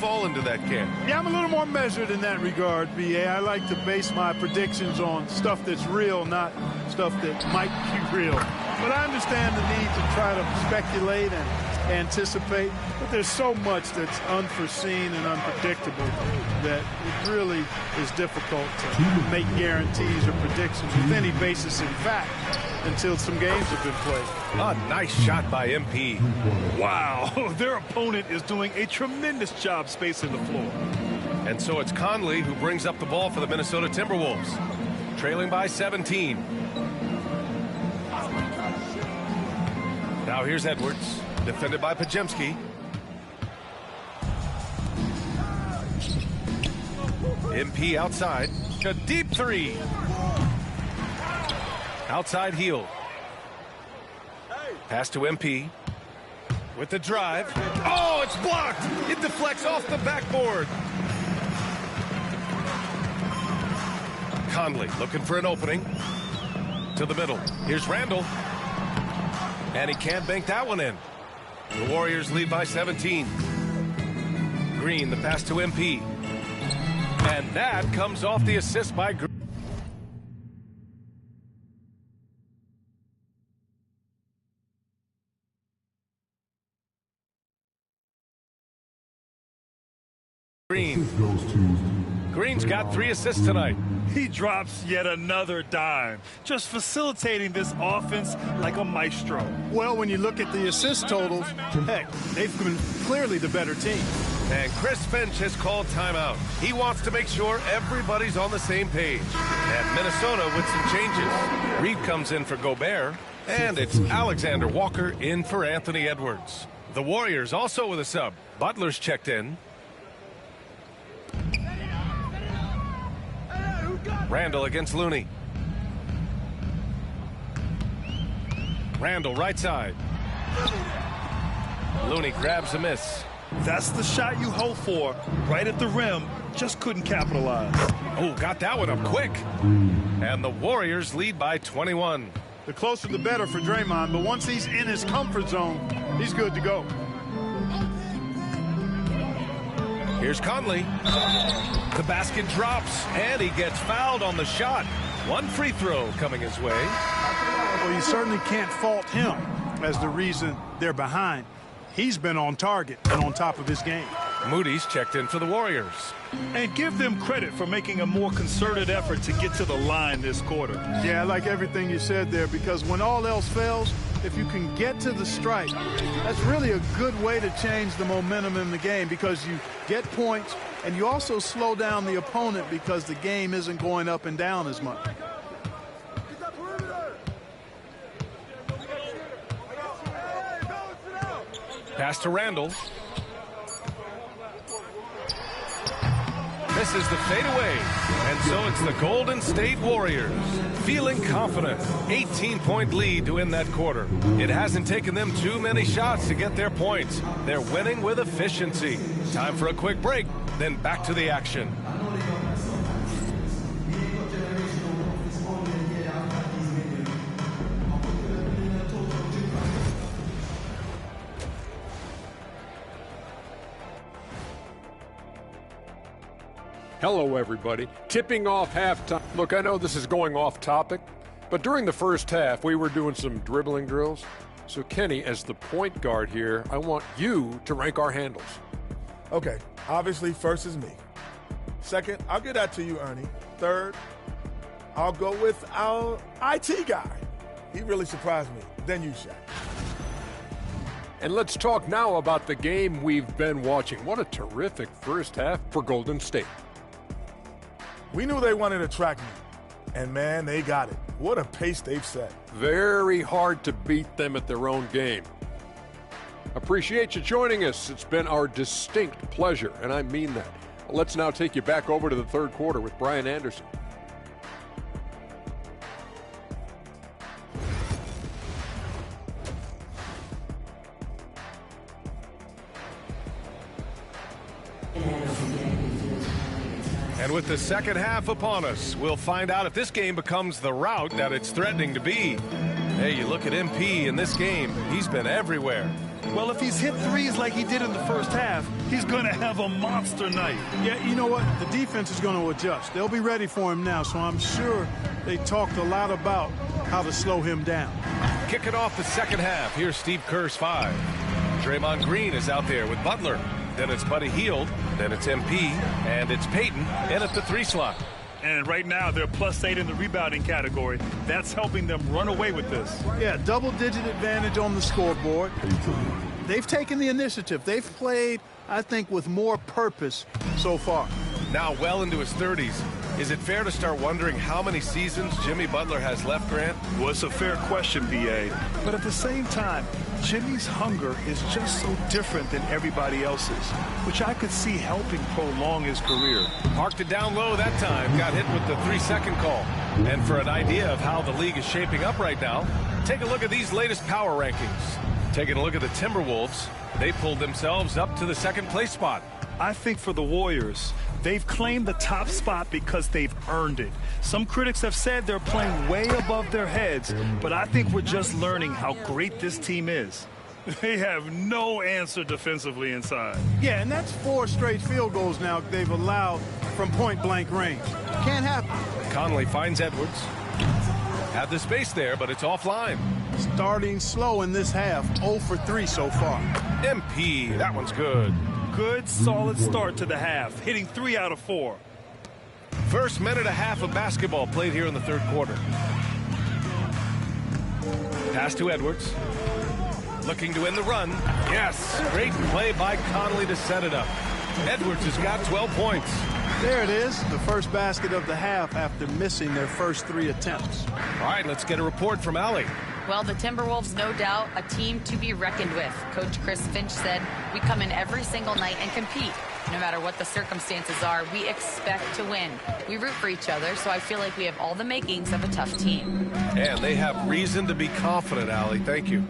fall into that camp? Yeah, I'm a little more measured in that regard, B.A. I like to base my predictions on stuff that's real, not stuff that might be real. But I understand the need to try to speculate and anticipate, but there's so much that's unforeseen and unpredictable that it really is difficult to make guarantees or predictions with any basis in fact until some games have been played. A nice shot by MP. Wow, their opponent is doing a tremendous job spacing the floor. And so it's Conley who brings up the ball for the Minnesota Timberwolves, trailing by 17. Now here's Edwards, defended by Pajemski. MP outside, a deep three. Outside heel. Pass to MP. With the drive. Oh, it's blocked. It deflects off the backboard. Conley looking for an opening. To the middle. Here's Randall. And he can't bank that one in. The Warriors lead by 17. Green, the pass to MP. And that comes off the assist by Green. Green's got 3 assists tonight. He drops yet another dime, just facilitating this offense like a maestro. Well, when you look at the assist totals, heck, they've been clearly the better team. And Chris Finch has called timeout. He wants to make sure everybody's on the same page. And Minnesota with some changes. Reed comes in for Gobert, and it's Alexander Walker in for Anthony Edwards. The Warriors also with a sub. Butler's checked in. Randall against Looney. Randall right side. Looney grabs a miss. That's the shot you hope for. Right at the rim. Just couldn't capitalize. Oh, got that one up quick. And the Warriors lead by 21. The closer the better for Draymond, but once he's in his comfort zone, he's good to go. Here's Conley. The basket drops, and he gets fouled on the shot. One free throw coming his way. Well, you certainly can't fault him as the reason they're behind. He's been on target and on top of his game. Moody's checked in for the Warriors. And give them credit for making a more concerted effort to get to the line this quarter. Yeah, I like everything you said there, because when all else fails, if you can get to the strike, that's really a good way to change the momentum in the game, because you get points and you also slow down the opponent because the game isn't going up and down as much. Pass to Randall. Misses the fadeaway. And so it's the Golden State Warriors feeling confident. 18-point lead to win that quarter. It hasn't taken them too many shots to get their points. They're winning with efficiency. Time for a quick break, then back to the action. Hello, everybody. Tipping off halftime. Look, I know this is going off topic, but during the first half, we were doing some dribbling drills. So, Kenny, as the point guard here, I want you to rank our handles. Okay, obviously, first is me. Second, I'll get that to you, Ernie. Third, I'll go with our IT guy. He really surprised me. Then you, Shaq. And let's talk now about the game we've been watching. What a terrific first half for Golden State. We knew they wanted to track me, and man, they got it. What a pace they've set. Very hard to beat them at their own game. Appreciate you joining us. It's been our distinct pleasure, and I mean that. Let's now take you back over to the third quarter with Brian Anderson. And with the second half upon us, we'll find out if this game becomes the rout that it's threatening to be. Hey, you look at MP in this game, he's been everywhere. Well, if he's hit threes like he did in the first half, he's going to have a monster night. Yeah, you know what? The defense is going to adjust. They'll be ready for him now, so I'm sure they talked a lot about how to slow him down. Kicking off the second half, here's Steve Kerr's 5. Draymond Green is out there with Butler. Then it's Buddy Hield. Then it's MP. And it's Payton in at the 3 slot. And right now, they're +8 in the rebounding category. That's helping them run away with this. Yeah, double-digit advantage on the scoreboard. They've taken the initiative. They've played, I think, with more purpose so far. Now well into his 30s. Is it fair to start wondering how many seasons Jimmy Butler has left, Grant? Well, it's a fair question, B.A. But at the same time, Jimmy's hunger is just so different than everybody else's, which I could see helping prolong his career. Parked it down low that time, got hit with the 3-second call. And for an idea of how the league is shaping up right now, take a look at these latest power rankings. Taking a look at the Timberwolves, they pulled themselves up to the 2nd place spot. I think for the Warriors, they've claimed the top spot because they've earned it. Some critics have said they're playing way above their heads, but I think we're just learning how great this team is. They have no answer defensively inside. Yeah, and that's 4 straight field goals now they've allowed from point-blank range. Can't happen. Conley finds Edwards. Had the space there, but it's offline. Starting slow in this half, 0 for 3 so far. MP, that one's good. Good, solid start to the half, hitting 3 out of 4. First minute and a half of basketball played here in the 3rd quarter. Pass to Edwards. Looking to end the run. Yes, great play by Conley to set it up. Edwards has got 12 points. There it is, the first basket of the half after missing their first 3 attempts. All right, let's get a report from Allie. Well, the Timberwolves, no doubt, a team to be reckoned with. Coach Chris Finch said, we come in every single night and compete. No matter what the circumstances are, we expect to win. We root for each other, so I feel like we have all the makings of a tough team. And they have reason to be confident, Allie. Thank you.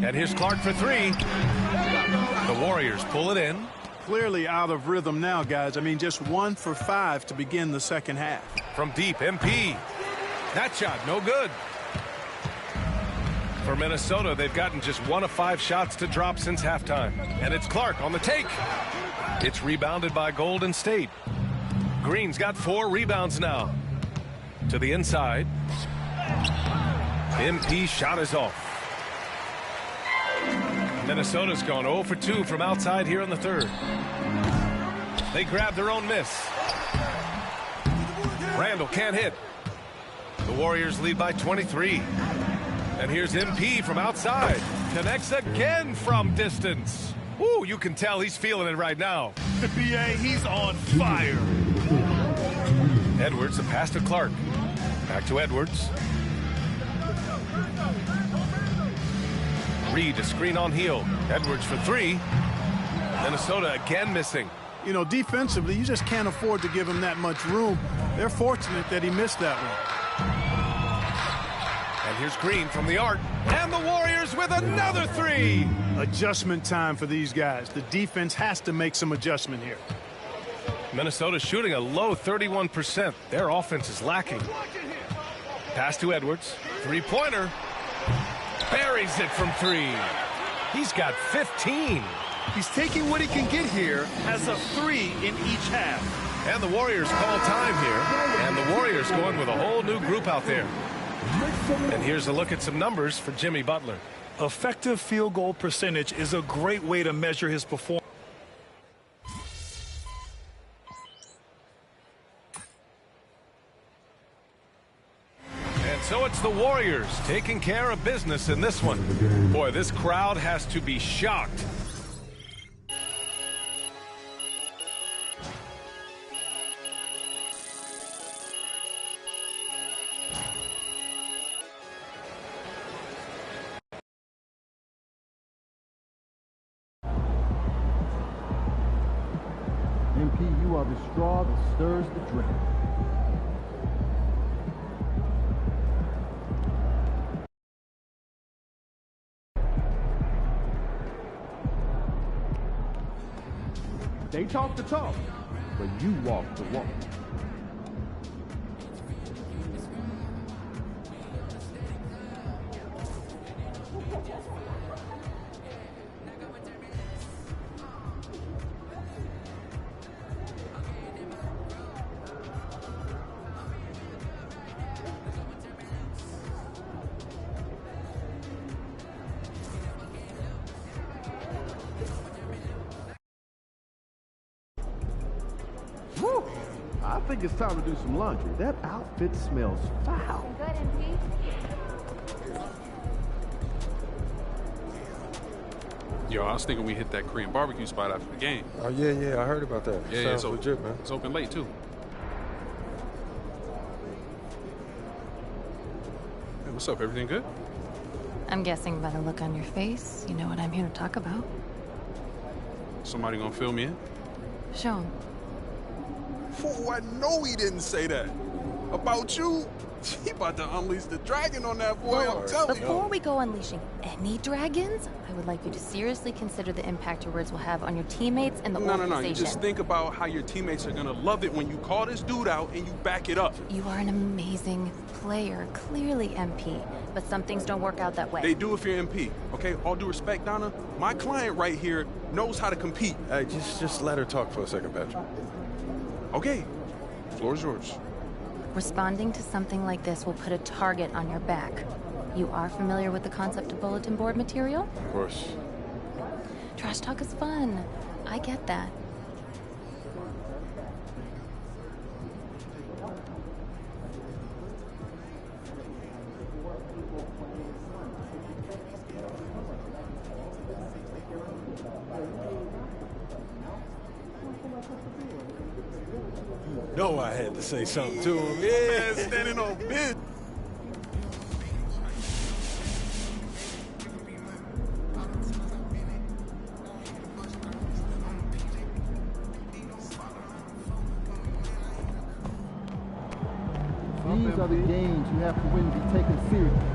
And here's Clark for 3. The Warriors pull it in. Clearly out of rhythm now, guys. I mean, just 1 for 5 to begin the second half. From deep, MP. That shot, no good. For Minnesota, they've gotten just 1 of 5 shots to drop since halftime. And it's Clark on the take. It's rebounded by Golden State. Green's got 4 rebounds now. To the inside. MP shot is off. Minnesota's gone 0 for 2 from outside here in the 3rd. They grab their own miss. Randall can't hit. The Warriors lead by 23. And here's MP from outside. Connects again from distance. Ooh, you can tell he's feeling it right now. B.A., he's on fire. Edwards, a pass to Clark. Back to Edwards. Reed, a screen on Hield. Edwards for 3. Minnesota again missing. You know, defensively, you just can't afford to give him that much room. They're fortunate that he missed that one. And here's Green from the arc. And the Warriors with another 3. Adjustment time for these guys. The defense has to make some adjustment here. Minnesota shooting a low 31%. Their offense is lacking. Pass to Edwards. 3-pointer. Buries it from 3. He's got 15. He's taking what he can get here as a 3 in each half. And the Warriors call time here. And the Warriors going with a whole new group out there. And here's a look at some numbers for Jimmy Butler. Effective field goal percentage is a great way to measure his performance. And so it's the Warriors taking care of business in this one. Boy, this crowd has to be shocked. MP, you are the straw that stirs the drink. They talk the talk, but you walk the walk. I think it's time to do some laundry. That outfit smells foul. Good, MP. Yo, I was thinking we hit that Korean barbecue spot after the game. Oh, yeah, I heard about that. Yeah, Sounds it's legit, man. It's open late, too. Hey, what's up? Everything good? I'm guessing by the look on your face, you know what I'm here to talk about. Somebody gonna fill me in? Show 'em. Oh, I know he didn't say that. About you? He about to unleash the dragon on that boy, I'm telling you. Before we go unleashing any dragons, I would like you to seriously consider the impact your words will have on your teammates and the organization. No. You just think about how your teammates are gonna love it when you call this dude out and you back it up. You are an amazing player, clearly MP, but some things don't work out that way. They do if you're MP, okay? All due respect, Donna, my client right here knows how to compete. Hey, just let her talk for a second, Patrick. Okay, floor is yours. Responding to something like this will put a target on your back. You are familiar with the concept of bulletin board material? Of course. Trash talk is fun. I get that. No, I had to say something to him. Yeah, standing on business. These are the games you have to win to be taken seriously.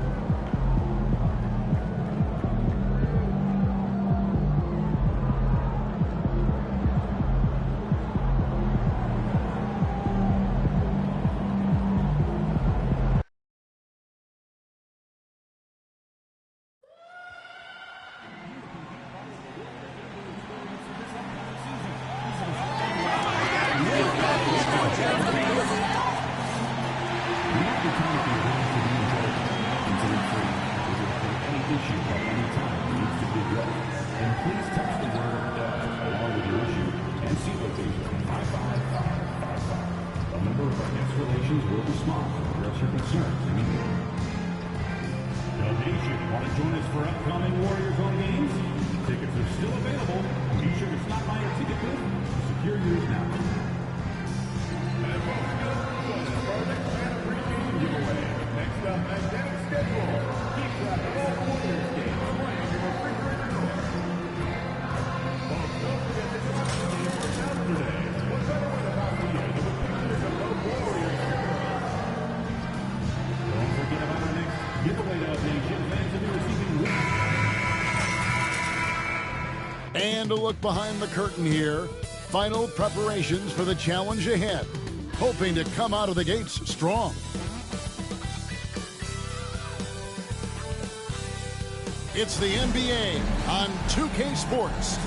And a look behind the curtain here. Final preparations for the challenge ahead. Hoping to come out of the gates strong. It's the NBA on 2K Sports.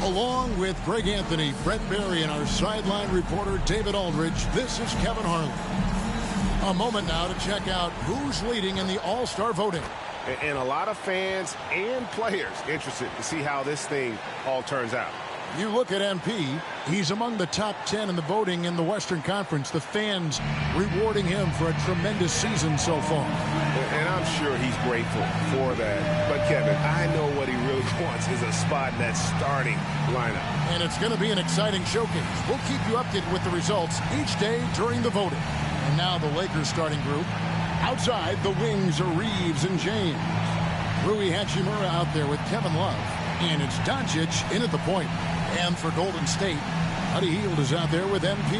Along with Greg Anthony, Brett Berry, and our sideline reporter David Aldridge, this is Kevin Harlan. A moment now to check out who's leading in the All-Star voting. And a lot of fans and players interested to see how this thing all turns out. You look at MP, he's among the top 10 in the voting in the Western Conference. The fans rewarding him for a tremendous season so far. And I'm sure he's grateful for that. But, Kevin, I know what he really wants is a spot in that starting lineup. And it's going to be an exciting showcase. We'll keep you updated with the results each day during the voting. And now the Lakers starting group. Outside, the wings are Reeves and James. Rui Hachimura out there with Kevin Love. And it's Doncic in at the point. And for Golden State, Buddy Hield is out there with MP.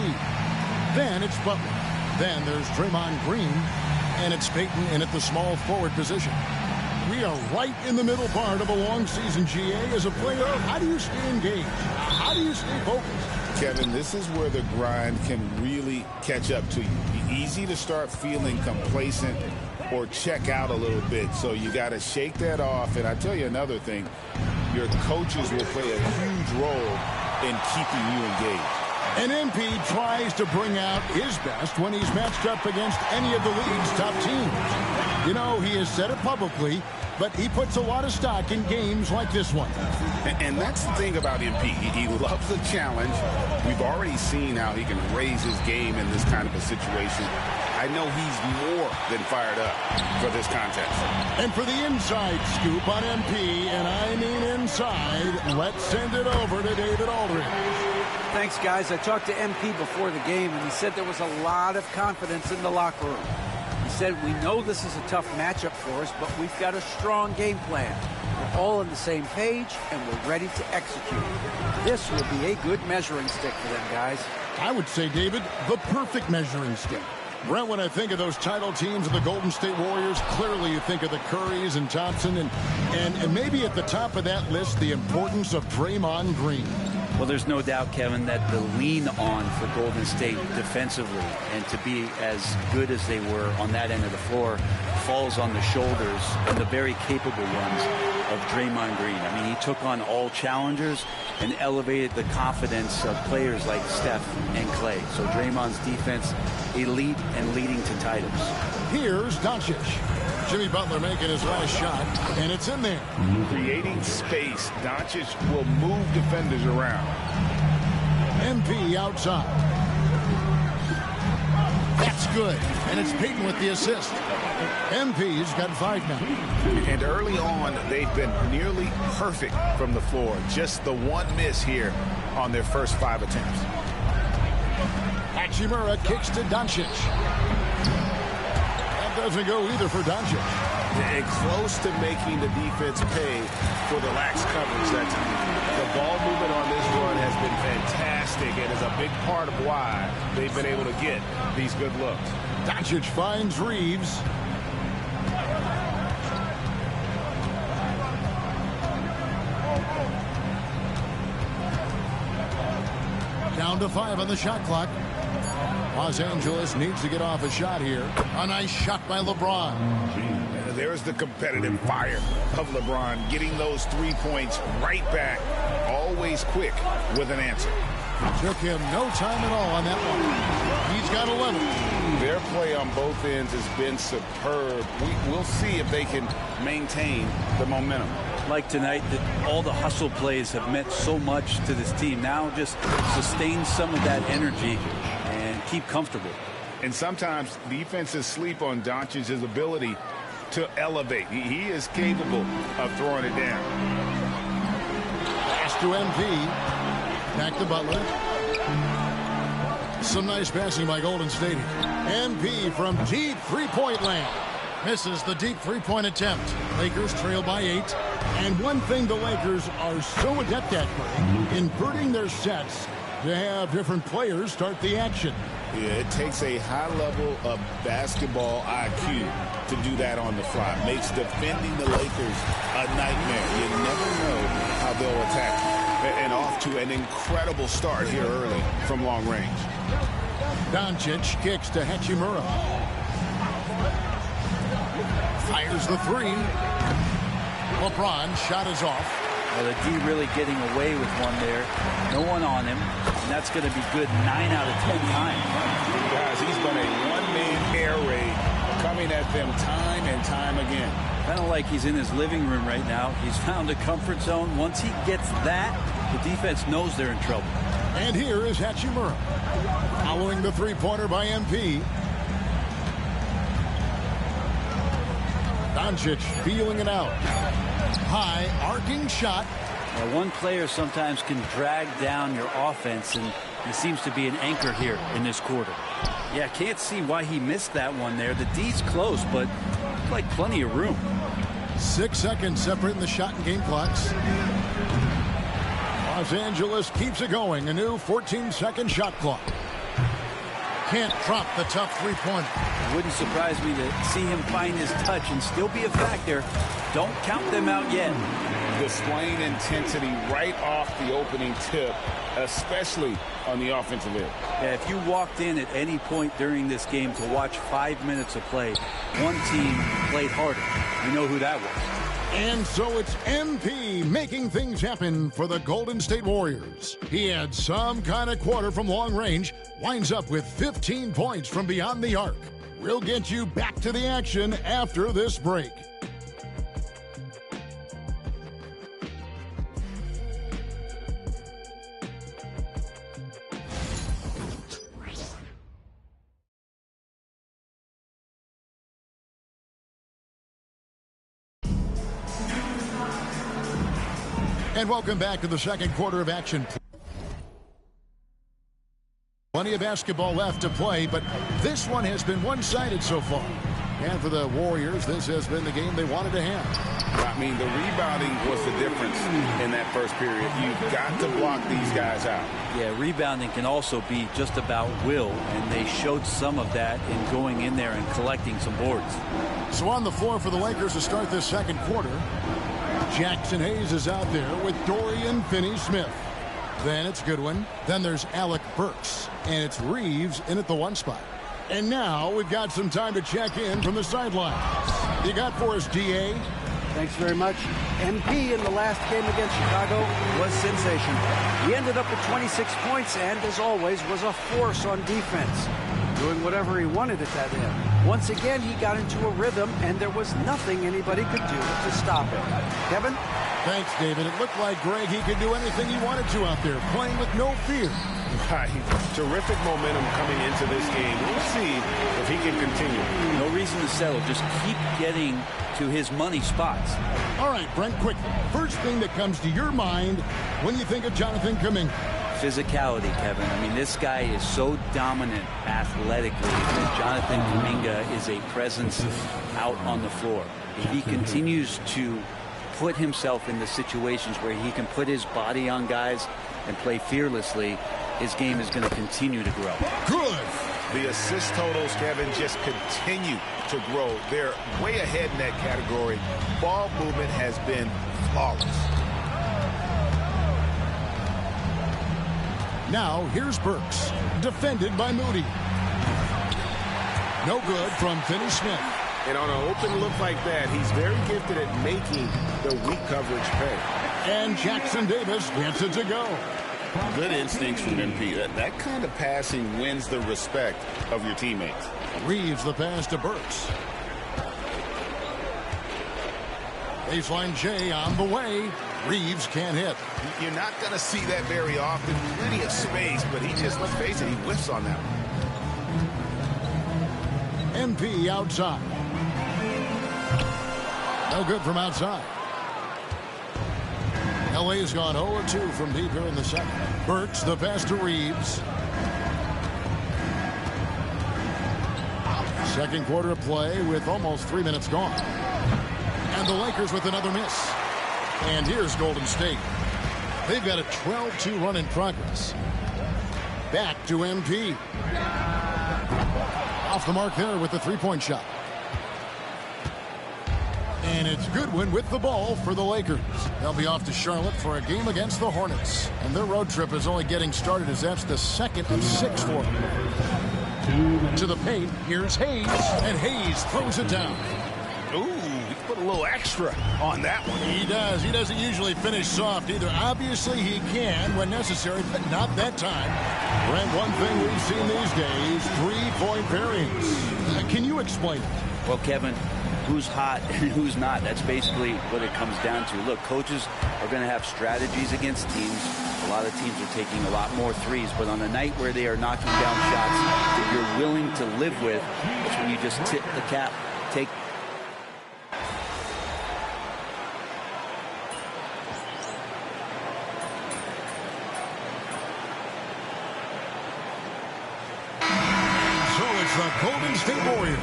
Then it's Butler. Then there's Draymond Green. And it's Peyton in at the small forward position. We are right in the middle part of a long season, GA. As a player, how do you stay engaged? How do you stay focused? Kevin, this is where the grind can really catch up to you. It's easy to start feeling complacent or check out a little bit. So you got to shake that off. And I tell you another thing, your coaches will play a huge role in keeping you engaged. And MP tries to bring out his best when he's matched up against any of the league's top teams. You know, he has said it publicly, but he puts a lot of stock in games like this one. And that's the thing about MP. He loves a challenge. We've already seen how he can raise his game in this kind of a situation. I know he's more than fired up for this contest. And for the inside scoop on MP, and I mean inside, let's send it over to David Aldridge. Thanks, guys. I talked to MP before the game, and he said there was a lot of confidence in the locker room. He said, we know this is a tough matchup for us, but we've got a strong game plan. We're all on the same page, and we're ready to execute. This will be a good measuring stick for them, guys. I would say, David, the perfect measuring stick. Brent, when I think of those title teams of the Golden State Warriors, clearly you think of the Currys and Thompson, and maybe at the top of that list, the importance of Draymond Green. Well, there's no doubt, Kevin, that the lean on for Golden State defensively and to be as good as they were on that end of the floor falls on the shoulders and the very capable ones of Draymond Green. I mean, he took on all challengers and elevated the confidence of players like Steph and Clay. So Draymond's defense, elite and leading to titles. Here's Doncic. Jimmy Butler making his last shot, and it's in there. Creating space. Doncic will move defenders around. MP outside. That's good, and it's Peyton with the assist. MP's got 5 now. And early on, they've been nearly perfect from the floor. Just the one miss here on their first 5 attempts. Hachimura kicks to Doncic. Doesn't go either for Doncic. And close to making the defense pay for the lax coverage that time. The ball movement on this run has been fantastic and is a big part of why they've been able to get these good looks. Doncic finds Reeves. Down to 5 on the shot clock. Los Angeles needs to get off a shot here. A nice shot by LeBron. There's the competitive fire of LeBron, getting those 3 points right back, always quick with an answer. Took him no time at all on that one. He's got 11. Their play on both ends has been superb. We'll see if they can maintain the momentum. Like tonight, all the hustle plays have meant so much to this team. Now just sustain some of that energy and keep comfortable. And sometimes defenses sleep on Doncic's ability to elevate. He is capable of throwing it down. Pass to MP. Back to Butler. Some nice passing by Golden State. MP from deep three-point land. Misses the deep three-point attempt. Lakers trail by 8. And one thing the Lakers are so adept at, inverting their sets to have different players start the action. Yeah, it takes a high level of basketball IQ to do that on the fly. Makes defending the Lakers a nightmare. You never know how they'll attack you. And off to an incredible start here early from long range. Doncic kicks to Hachimura. Fires the 3. LeBron shot is off. Well, the D really getting away with one there. No one on him. And that's going to be good 9 out of 10 times. Guys, he's been a one-man air raid coming at them time and time again. Kind of like he's in his living room right now. He's found a comfort zone. Once he gets that, the defense knows they're in trouble. And here is Hachimura. Following the three-pointer by MP. Doncic feeling it out. High arcing shot. Now, one player sometimes can drag down your offense, and he seems to be an anchor here in this quarter. Yeah, can't see why he missed that one there. The D's close, but like plenty of room. 6 seconds separating the shot and game clocks. Los Angeles keeps it going. A new 14-second shot clock. Can't drop the tough three-pointer. Wouldn't surprise me to see him find his touch and still be a factor. Don't count them out yet. Displaying intensity right off the opening tip, especially on the offensive end. Yeah, if you walked in at any point during this game to watch 5 minutes of play, one team played harder. You know who that was. And so it's MP making things happen for the Golden State Warriors. He had some kind of quarter from long range, winds up with 15 points from beyond the arc. We'll get you back to the action after this break. And welcome back to the second quarter of action. Plenty of basketball left to play, but this one has been one-sided so far. And for the Warriors, this has been the game they wanted to have. I mean, the rebounding was the difference in that first period. You've got to block these guys out. Yeah, rebounding can also be just about will, and they showed some of that in going in there and collecting some boards. So on the floor for the Lakers to start this second quarter, Jackson Hayes is out there with Dorian Finney-Smith. Then it's Goodwin. Then there's Alec Burks. And it's Reeves in at the 1 spot. And now we've got some time to check in from the sidelines. You got for us, D.A.? Thanks very much. MP in the last game against Chicago was sensational. He ended up with 26 points and, as always, was a force on defense, doing whatever he wanted at that end. Once again, he got into a rhythm, and there was nothing anybody could do to stop him. Kevin? Thanks, David. It looked like, Greg, he could do anything he wanted to out there, playing with no fear. Right. Terrific momentum coming into this game. We'll see if he can continue. No reason to settle. Just keep getting to his money spots. All right, Brent, quickly. First thing that comes to your mind when you think of Jonathan Kuminga. Physicality, Kevin. I mean, this guy is so dominant athletically that Jonathan Kuminga is a presence out on the floor. If he continues to put himself in the situations where he can put his body on guys and play fearlessly, his game is going to continue to grow. Good. The assist totals, Kevin, just continue to grow. They're way ahead in that category. Ball movement has been flawless. Now here's Burks, defended by Moody. No good from Finney-Smith. And on an open look like that, he's very gifted at making the weak coverage pay. And Jackson Davis gets it to go. Good instincts from MP. That kind of passing wins the respect of your teammates. Reeves the pass to Burks. Baseline J on the way. Reeves can't hit. You're not going to see that very often. Plenty of space, but he just, let's face it, he whiffs on that one. MP outside. No good from outside. LA's gone 0-2 from deep here in the second. Burks the pass to Reeves. Second quarter of play with almost 3 minutes gone. And the Lakers with another miss. And here's Golden State. They've got a 12-2 run in progress. Back to MP. Off the mark there with the three-point shot. And it's Goodwin with the ball for the Lakers. They'll be off to Charlotte for a game against the Hornets. And their road trip is only getting started as that's the second of 6 for them. To the paint, here's Hayes. And Hayes throws it down. Ooh, he put a little extra on that one. He does. He doesn't usually finish soft either. Obviously, he can when necessary, but not that time. Brent, one thing we've seen these days, three-point variance. Can you explain it? Well, Kevin, who's hot and who's not? That's basically what it comes down to. Look, coaches are going to have strategies against teams. A lot of teams are taking a lot more threes, but on a night where they are knocking down shots that you're willing to live with, that's when you just tip the cap, take. The Golden State Warriors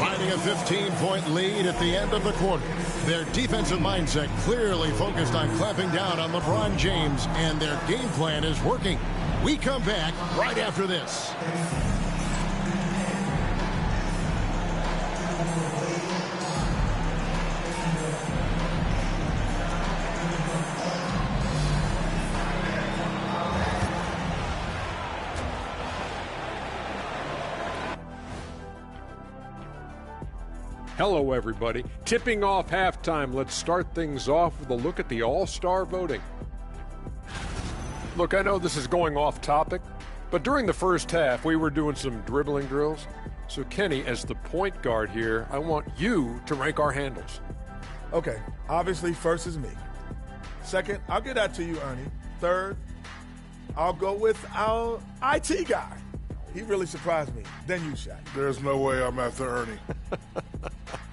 riding a 15-point lead at the end of the quarter. Their defensive mindset clearly focused on clamping down on LeBron James, and their game plan is working. We come back right after this. Hello, everybody. Tipping off halftime. Let's start things off with a look at the All-Star voting. Look, I know this is going off topic, but during the first half, we were doing some dribbling drills. So, Kenny, as the point guard here, I want you to rank our handles. Okay, obviously, first is me. Second, I'll get that to you, Ernie. Third, I'll go with our IT guy. He really surprised me. Then you, Shaq. There's no way I'm after Ernie.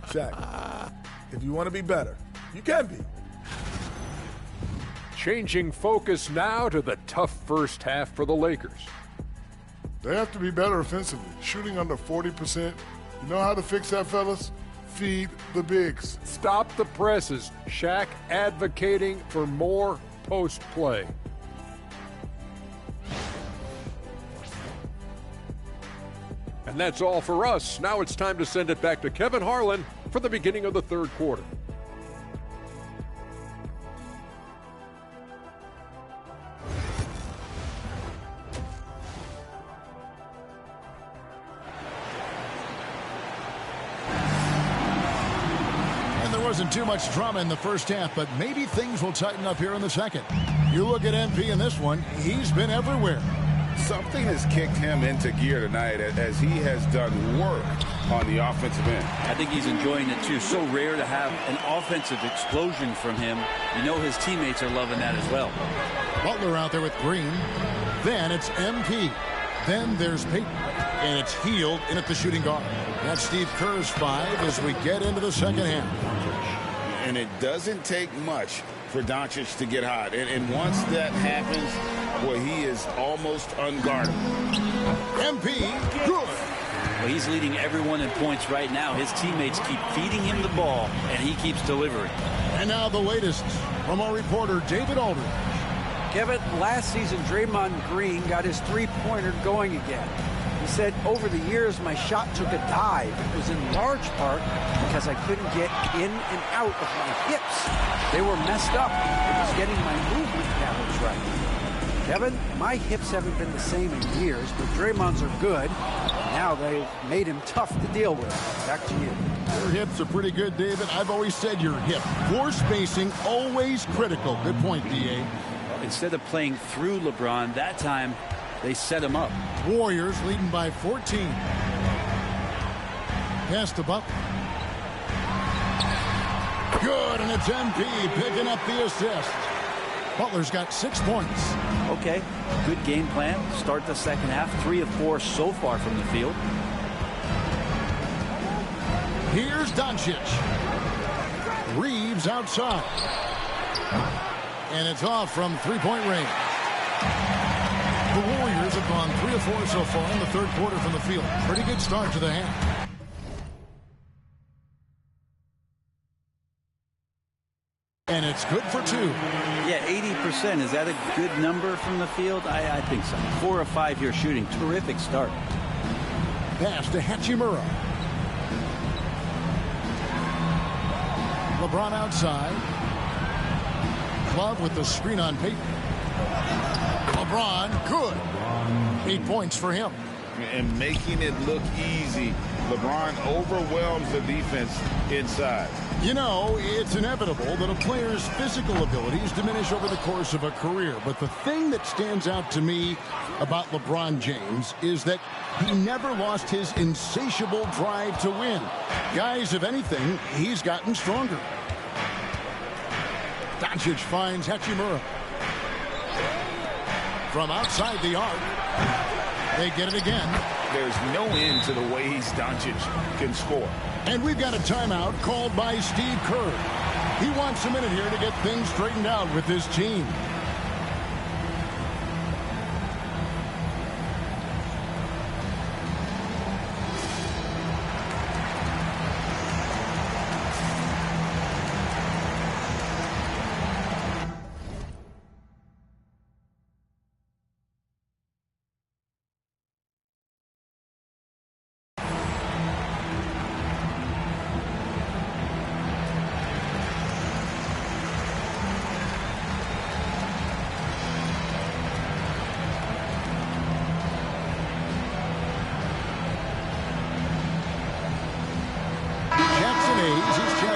Shaq, if you want to be better, you can be. Changing focus now to the tough first half for the Lakers. They have to be better offensively, shooting under 40%. You know how to fix that, fellas? Feed the bigs. Stop the presses. Shaq advocating for more post play. And that's all for us. Now it's time to send it back to Kevin Harlan for the beginning of the third quarter. Wasn't too much drama in the first half, but maybe things will tighten up here in the second. You look at MP in this one, he's been everywhere. Something has kicked him into gear tonight as he has done work on the offensive end. I think he's enjoying it too. So rare to have an offensive explosion from him. You know his teammates are loving that as well. Butler out there with Green. Then it's MP. Then there's Payton. And it's Hield in at the shooting guard. That's Steve Kerr's 5 as we get into the second half. And it doesn't take much for Doncic to get hot. And once that happens, well, he is almost unguardable. MP, good. Well, he's leading everyone in points right now. His teammates keep feeding him the ball, and he keeps delivering. And now the latest from our reporter, David Aldridge. Kevin, last season, Draymond Green got his three-pointer going again. He said, over the years, my shot took a dive. It was in large part because I couldn't get in and out of my hips. They were messed up. It was getting my movement patterns right. Kevin, my hips haven't been the same in years, but Draymond's are good. Now they've made him tough to deal with. Back to you. Your hips are pretty good, David. I've always said your hip. Floor spacing, always critical. Good point, D.A. Instead of playing through LeBron, that time they set him up. Warriors leading by 14. Pass to Butler. Good, and it's MP picking up the assist. Butler's got 6 points. Okay, good game plan. Start the second half. 3 of 4 so far from the field. Here's Doncic. Reeves outside. And it's off from three-point range. The Warriors have gone 3 of 4 so far in the third quarter from the field. Pretty good start to the half. And it's good for 2. Yeah, 80%. Is that a good number from the field? I think so. 4 of 5 here shooting. Terrific start. Pass to Hachimura. LeBron outside. Love with the screen on Payton. LeBron, good. 8 points for him. And making it look easy, LeBron overwhelms the defense inside. You know, it's inevitable that a player's physical abilities diminish over the course of a career. But the thing that stands out to me about LeBron James is that he never lost his insatiable drive to win. Guys, if anything, he's gotten stronger. Doncic finds Hachimura. From outside the arc, they get it again. There's no end to the ways Doncic can score. And we've got a timeout called by Steve Kerr. He wants a minute here to get things straightened out with his team.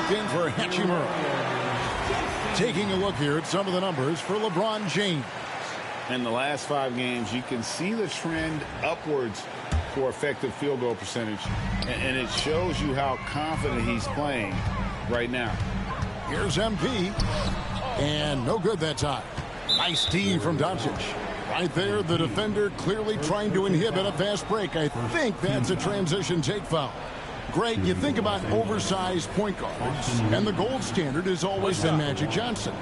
In for Hachimura. Taking a look here at some of the numbers for LeBron James. In the last 5 games, you can see the trend upwards for effective field goal percentage. And it shows you how confident he's playing right now. Here's MP. And no good that time. Nice D from Doncic. Right there, the defender clearly trying to inhibit a fast break. I think that's a transition take foul. Greg, you think about oversized point guards, and the gold standard has always been Magic Johnson.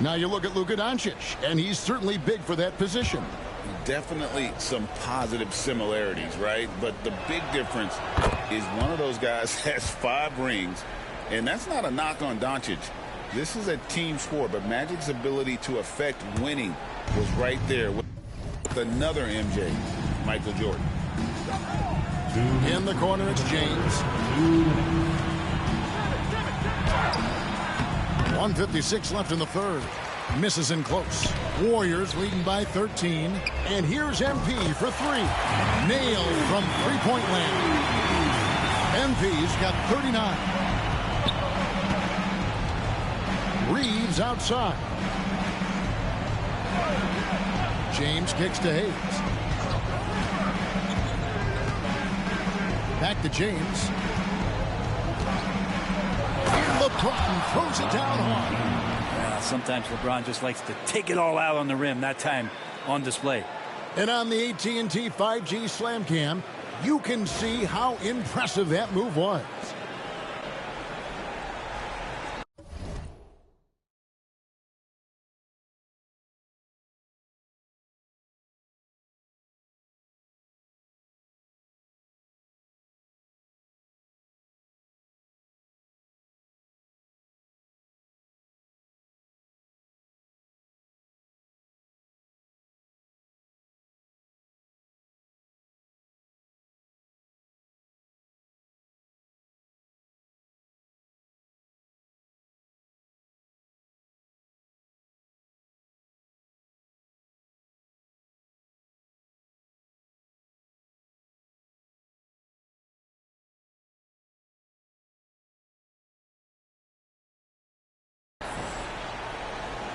Now you look at Luka Doncic, and he's certainly big for that position. Definitely some positive similarities, right? But the big difference is one of those guys has 5 rings, and that's not a knock on Doncic. This is a team sport, but Magic's ability to affect winning was right there with another MJ, Michael Jordan. In the corner, it's James. 1:56 left in the third. Misses in close. Warriors leading by 13. And here's MP for 3. Nailed from three-point land. MP's got 39. Reeves outside. James kicks to Hayes. Back to James. And LeBron throws it down hard. Sometimes LeBron just likes to take it all out on the rim, that time on display. And on the AT&T 5G Slam Cam, you can see how impressive that move was.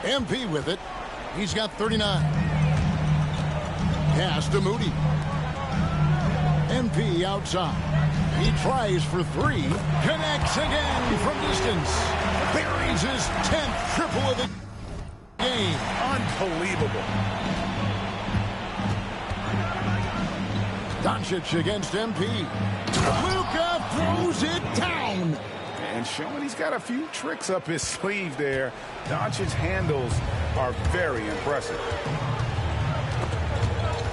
MP with it. He's got 39. Pass to Moody. MP outside. He tries for 3. Connects again from distance. Buries his 10th triple of the game. Unbelievable. Doncic against MP. Luka throws it down. And showing he's got a few tricks up his sleeve there. Doncic's handles are very impressive.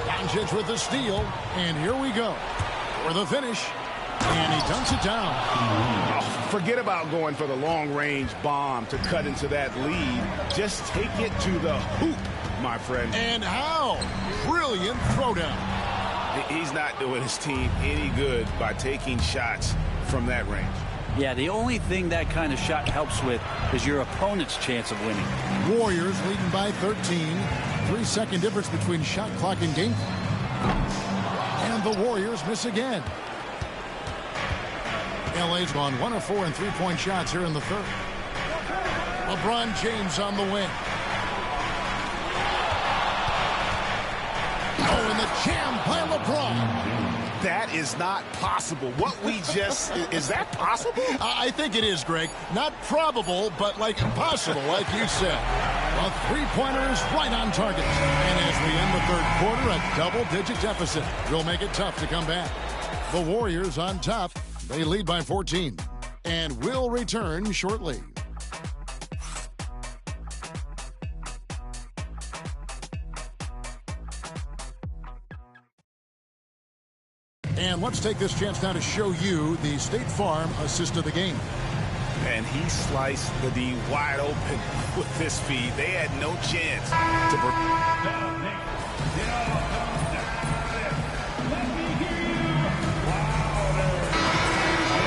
Doncic with the steal. And here we go for the finish. And he dunks it down. Oh, forget about going for the long-range bomb to cut into that lead. Just take it to the hoop, my friend. And how? Brilliant throwdown. He's not doing his team any good by taking shots from that range. Yeah, the only thing that kind of shot helps with is your opponent's chance of winning. Warriors leading by 13. 3-second difference between shot clock and game clock. And the Warriors miss again. LA's gone 1 of 4 in three-point shots here in the third. LeBron James on the wing. Oh, and the jam by LeBron. That is not possible. What we just... is that possible? I think it is, Greg. Not probable, but like impossible, like you said. A three-pointer is right on target. And as we end the third quarter, a double-digit deficit will make it tough to come back. The Warriors on top. They lead by 14. And will return shortly. And let's take this chance now to show you the State Farm assist of the game. And he sliced the D wide open with this feed. They had no chance to...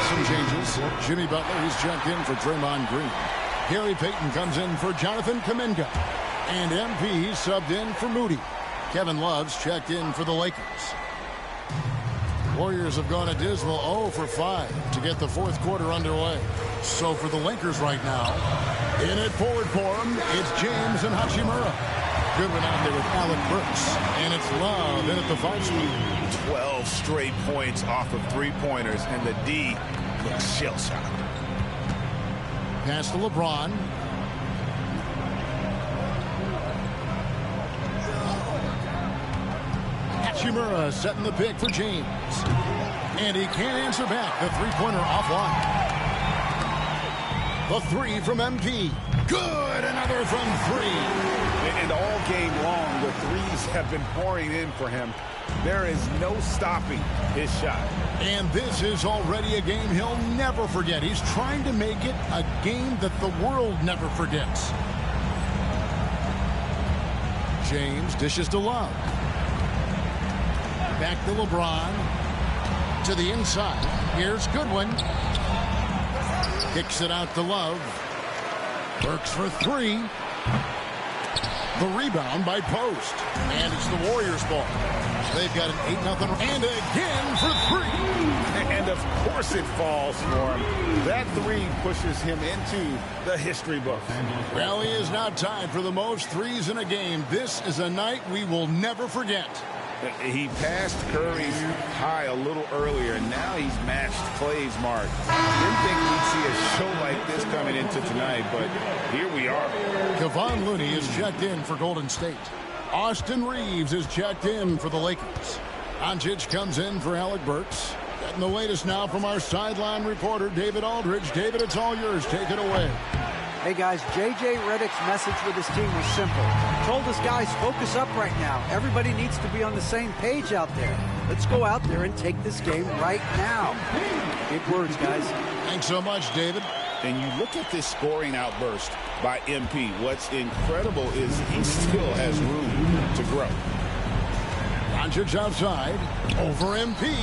Some changes. Jimmy Butler, he's checked in for Draymond Green. Gary Payton comes in for Jonathan Kuminga. And MP, he's subbed in for Moody. Kevin Love's checked in for the Lakers. Warriors have gone a dismal 0 for 5 to get the fourth quarter underway. So for the Lakers right now, in it forward for him, it's James and Hachimura. Good one out there with Alec Burks. And it's Love in at the 5 spot. 12 straight points off of three-pointers, and the D looks shell-shocked. Pass to LeBron. Hachimura setting the pick for James. And he can't answer back. The three-pointer offline. The 3 from MP. Good. Another from three. And all game long, the threes have been pouring in for him. There is no stopping his shot. And this is already a game he'll never forget. He's trying to make it a game that the world never forgets. James dishes to Love. Back to LeBron. To the inside. Here's Goodwin. Kicks it out to Love. Works for three. The rebound by Post. And it's the Warriors' ball. They've got an 8-0. And again for three. And of course it falls for him. That three pushes him into the history book. Well, he is now tied for the most threes in a game. This is a night we will never forget. He passed Curry's high a little earlier, and now he's matched Clay's mark. Didn't think we'd see a show like this coming into tonight, but here we are. Kevon Looney is checked in for Golden State. Austin Reeves is checked in for the Lakers. Doncic comes in for Alec Burks. Getting the latest now from our sideline reporter, David Aldridge. David, it's all yours. Take it away. Hey, guys, J.J. Redick's message with his team was simple. Told his guys, focus up right now. Everybody needs to be on the same page out there. Let's go out there and take this game right now. Big words, guys. Thanks so much, David. And you look at this scoring outburst by MP. What's incredible is he still has room to grow. Doncic outside. Over MP.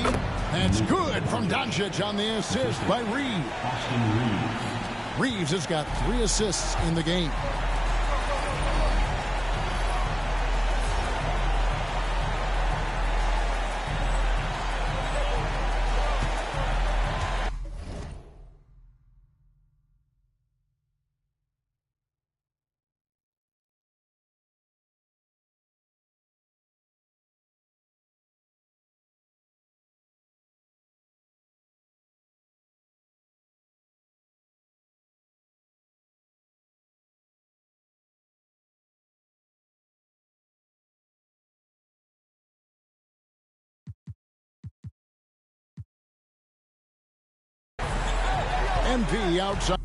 That's good from Doncic on the assist by Reeves. Reeves has got 3 assists in the game. MP outside.